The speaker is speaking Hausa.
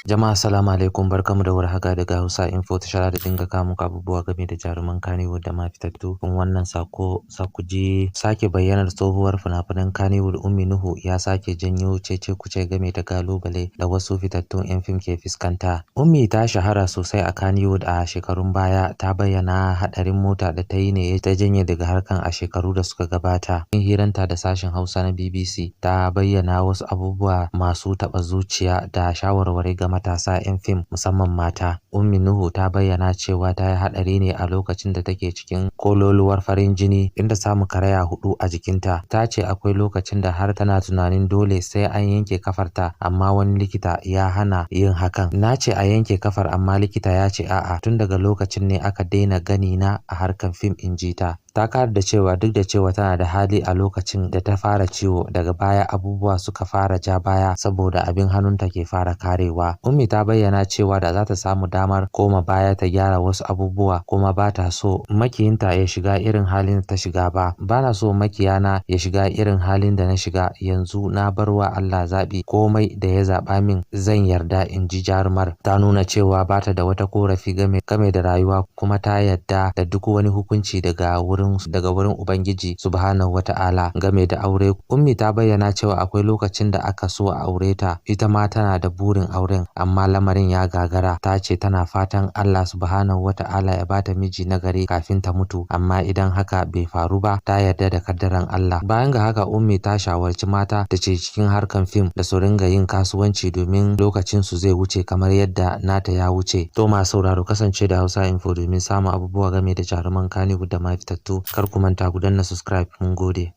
Jama'a assalamu alaikum, barkamu da warhaka daga Hausa Info Tashar da dinga kawo muku abubuwa game da jaruman Kannywood da ma fitattu. Kun wannan sako ku ji sake bayyanar tsohuwar fina-finan Kannywood Ummi Nuhu ya sake janyo cece-kuce game da kalubale da wasu fitattun 'yan fim ke fuskanta. Ummi ta shahara sosai a Kannywood a shekarun baya, ta bayyana hadarin mota da ta yi ne ta janye daga harkan a shekaru da suka gabata. In hiranta da sashen Hausa na BBC ta bayyana wasu abubuwa masu taɓa zuciya da shawarwari ga matasa 'yan fim musamman mata. Ummi Nuhu ta bayyana cewa ta yi haɗari ne a lokacin da take cikin kololuwar farin jini inda samu karaya 4 a jikinta. Ta ce akwai lokacin da har tana tunanin dole sai an yanke kafarta amma wani likita ya hana yin hakan. Na ce a yanke kafar amma likita ya ce a'a, tun daga lokacin ne aka daina gani na a harkan fim, in ji ta. Ta kara da cewa duk da cewa tana da hali a lokacin da ta fara ciwo, daga baya abubuwa suka fara ja baya saboda abin hannunta ke fara karewa. Ummi ta bayyana cewa da za ta samu damar koma baya ta gyara wasu abubuwa, kuma ba ta so makiyinta ya shiga irin halin da ta shiga ba. Ba na so makiyana ya shiga irin halin da na shiga, yanzu na bar wa Allah zaɓi, komai da ya zaɓa min zan yarda, in ji jarumar. Ta nuna cewa ba ta da wata korafi game da rayuwa, kuma ta yarda da duk wani hukunci daga wurin Ubangiji Subhanahu wata'ala game da aure. Ummi ta bayyana cewa akwai lokacin da aka so a aure ta, ita ma tana da burin auren amma lamarin ya gagara. Ta ce tana fatan Allah Subhanahu wata'ala ya bata miji nagari kafin ta mutu, amma idan haka bai faru ba, ta yarda da kaddaran Allah. Bayan ga haka, Ummi ta shawarci mata da ce cikin harkan fim da su ringa yin kasuwanci domin lokacin su zai wuce kamar yadda nata ya wuce. To masu sauraro, kasance da Hausa Info domin samun abubuwa game da jaruman Kannywood da ma fitattu. Kar ku manta ku danna subscribe. Mun gode.